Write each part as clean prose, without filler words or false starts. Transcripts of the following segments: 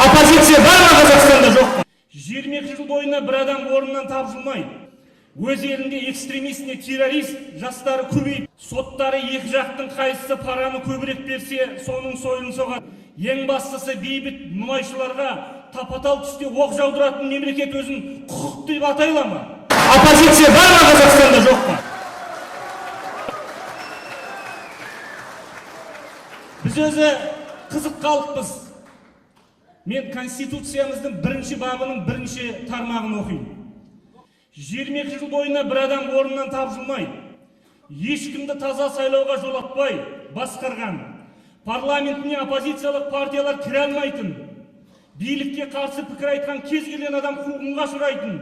Оппозиция бар ма Қазақстанда, жоқ па? 22 жыл бойына бір адам орнынан тапжылмай, өз елінде экстремистіне террорист жастары көбейіп, соттары екі жақтың қайсысы параны көбірек берсе, соның сойылын соғады. Ең бастысы бейбіт мұнайшыларға тапатал түсте оқ жаудыратын мемлекет өзін құқық деп атай ала ма? Оппозиция бар ма Қазақстанда, жоқ па? Біз өзі қызық қалыппыз. Мен Конституциямыздың бірінші бабының бірінші тармағын оқимын. 22 жыл бойына бір адам орнынан тапжылмай, ешкімді таза сайлауға жолатпай басқарған, парламентіне оппозициялық партиялар кіре алмайтын, билікке қарсы пікір айтқан кез келген адам қуғынға ұшырайтын,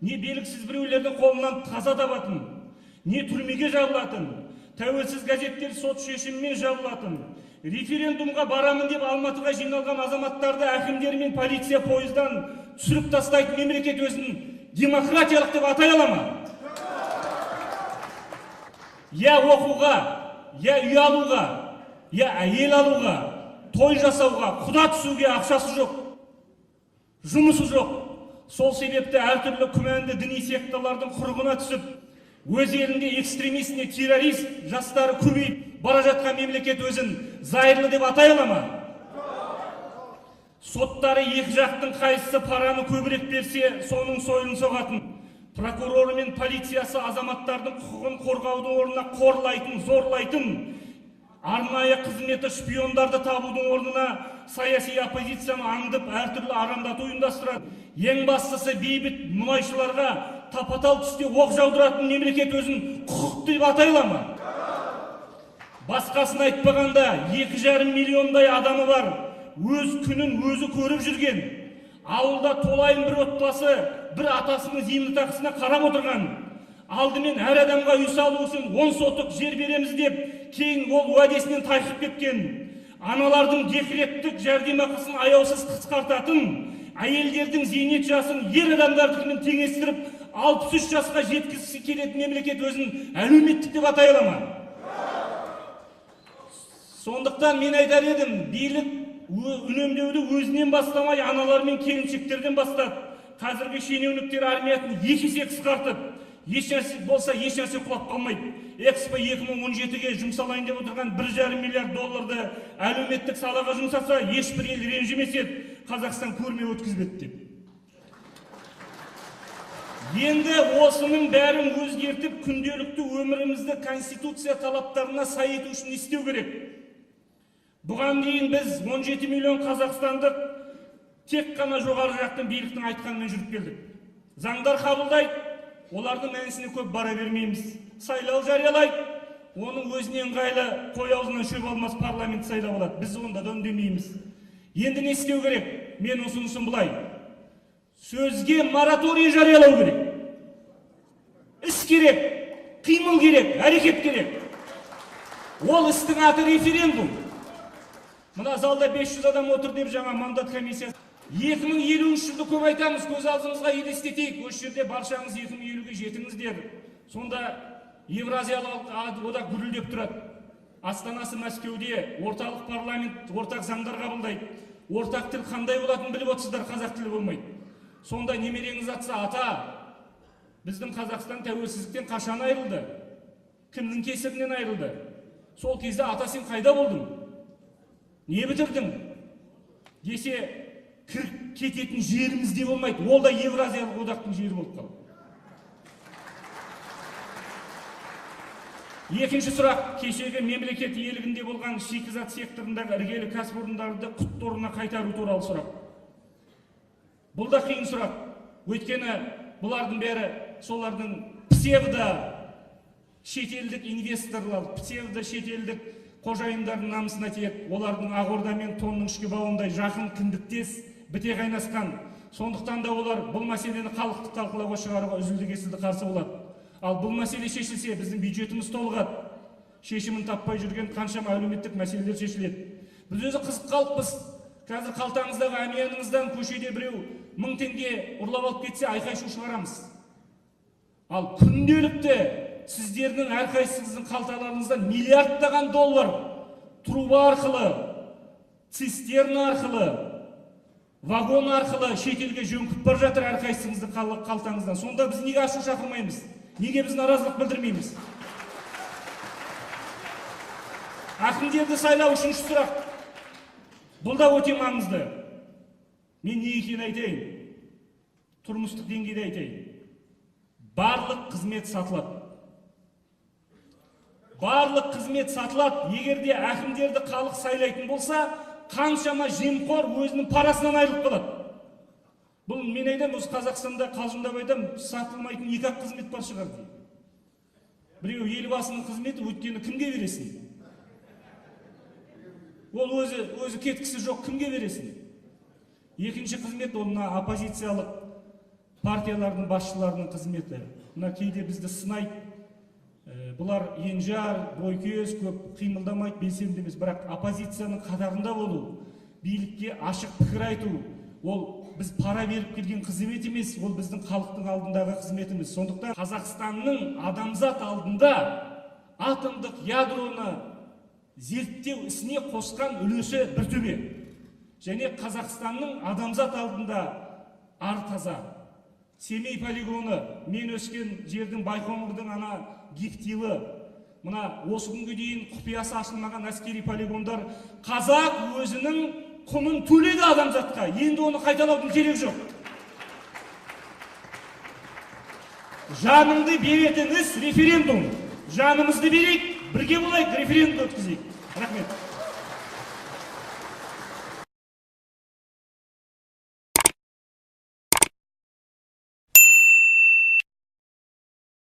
не белгісіз біреулердің қолынан қаза табатын, не түрмеге жабылатын, тәуелсіз газеттер сот шешімімен жабылатын, референдумға барамын деп Алматыға жиналған азаматтарды әкімдер мен полиция пойыздан түсіріп тастайтын мемлекет өзін демократиялық деп атай ала ма? Я оқуға, я үй алуға, я әйел алуға, той жасауға, құда түсуге ақшасы жоқ, жұмысы жоқ. Сол себепті әртүрлі күмәнді діни секталардың құрығына түсіп, өз елінде экстремистіне террорист жастары көбейіп бара жатқан мемлекет өзін зайырлы деп атай ала ма? Соттары екі жақтың қайсысы параны көбірек берсе, соның сойылын соғатын. Прокуроры мен полициясы азаматтардың құқығын қорғаудың орнына қорлайтын, зорлайтын. Арнайы қызметі шпиондарды табудың орнына саяси оппозицияны аңдып, әртүрлі арамдату ұйымдастырады. Ең бастысы бейбіт мұнайшыларға тапатал түсте оқ жаудыратын мемлекет өзін құқық деп атай ала ма? Басқасын айтпағанда 2,5 миллиондай адамы бар, өз күнін өзі көріп жүрген, ауылда толайым бір отбасы бір атасының зейнетақысына қарап отырған, алдымен әр адамға үй салу үшін 10 сотық жер береміз деп, кейін ол уәдесінен тайқып кеткен, аналардың декреттік жәрдемақысын аяусыз қысқартатын, әйелдердің зейнет жасын ер адамдардыкімен теңестіріп 63 жасқа жеткізгісі келетін мемлекет өзін әлеуметтік деп атай ала ма? Сондықтан мен айтар едім, билік үнемдеуді өзінен бастамай, аналар мен келіншектерден бастап, қазіргі шенеуніктер армиясын 2 есе қысқартып, ешнәрсе болса ешнәрсе құлап қалмайды. Экспо 2017-ге жұмсалайын деп отырған 1,5 миллиард долларды әлеуметтік салаға жұмсаса, ешбір ел ренжімес еді, Қазақстан көрме өткізбеді деп. Енді осының бәрін өзгертіп, күнделікті өмірімізді Конституция талаптарына сай ету үшін істеу керек. Бұған дейін біз 17 миллион қазақстандық тек қана жоғары жақтың биліктің айтқанымен жүріп келдік. Заңдар қабылдайды, олардың мәнісіне көп бара бермейміз. Сайлау жариялайды, оның өзіне ыңғайлы қой аузынан шөп алмас парламент сайлау болады. Біз онда да үндемейміз. Енді не істеу керек? Мен ұсынысым былай. Сөзге мораторий жариялау керек. Іс керек, қимыл керек, әрекет керек. Ол істің аты референдум. Мына залда 500 адам отыр деп жаңа мандат комиссиясы. 2053 жылды көп айтамыз, көз алдымызға елестетейік. Осы жерде баршаңыз 2050-ге жетіңіздер. Сонда Евразиялық одақ гүрілдеп тұрады. Астанасы Мәскеуде орталық парламент ортақ заңдар қабылдайды. Ортақ тіл қандай болатынын біліп отырсыздар, қазақ тілі болмайды. Сонда немереңіз атса, ата, біздің Қазақстан тәуелсіздіктен қашан айырылды? Кімнің кесірінен айырылды? Сол кезде ата сен қайда болдың? Не бітірдің? Десе, кіріп кететін жерімізде болмайды. Ол да Евразиялық одақтың жері болып қалды. Екінші сұрақ, кешегі мемлекет иелігінде болған шикізат секторындағы іргелі кәсіпорындарды құтторына қайтару туралы сұрақ. Бұл да қиын сұрақ. Өйткені бұлардың бәрі солардың псевдо шетелдік инвесторлар, псевдо шетелдік қожайындардың намысына тиеді. Олардың Ақорда мен тонның ішкі бауындай жақын кіндіктес, біте қайнасқан. Сондықтан да олар бұл мәселені халықтық талқылауға шығаруға үзілді-кесілді қарсы болады. Ал бұл мәселе шешілсе, біздің бюджетіміз толығады. Шешімін таппай жүрген қаншама әлеуметтік мәселелер шешіледі. Біз өзі қызық қалыппыз. Қазір қалтаңыздағы әмияныңыздан көшеде біреу 1000 теңге ұрлап алып кетсе, айқай-шу шығарамыз. Ал күнделікті сіздердің әрқайсыңыздың қалталарыңыздан миллиардтаған доллар труба арқылы, цистерна арқылы вагон арқылы шетелге жөңкіп бара жатыр әрқайсыңызды қалтаңыздан. Сонда біз неге ашу шақырмаймыз? Неге біз наразылық білдірмейміз? Әкімдерді сайлау үшінші сұрақ. Бұл да өте маңызды. Мен не екенін айтайын? Тұрмыстық деңгейде айтайын. Барлық қызмет сатылады. Барлық қызмет сатылады. Егерде әкімдерді халық сайлайтын болса, қаншама жемқор өзінің парасынан айырылып қалады. Бұл мен айтамын, осы Қазақстанда қалжыңдап айтамын, сатылмайтын екі-ақ қызмет бар шығар дейді. Біреу елбасының қызметі, өйткені кімге бересің? Ол өзі кеткісі жоқ, кімге бересің? Екінші қызмет ол мына оппозициялық партиялардың басшыларының қызметі. Мына кейде бізді сынайды. Бұлар енжар, бойкөз, көп қимылдамайды, белсенді емес. Бірақ оппозицияның қатарында болу, билікке ашық пікір айту, ол біз пара беріп келген қызмет емес, ол біздің халықтың алдындағы қызметіміз. Сондықтан Қазақстанның адамзат алдында атомдық ядроны зерттеу ісіне қосқан үлесі бір төбе. Және Қазақстанның адамзат алдында ар таза. Семей полигоны, мен өскен жердің Байқоңырдың ана гептилы, мына осы күнге дейін құпиясы ашылмаған әскери полигондар, қазақ өзінің құнын төледі адамзатқа. Енді оны қайталаудың керек жоқ. Жаныңды беретін іс референдум. Жанымызды берейік, бірге болайық, референдум өткізейік. Рахмет.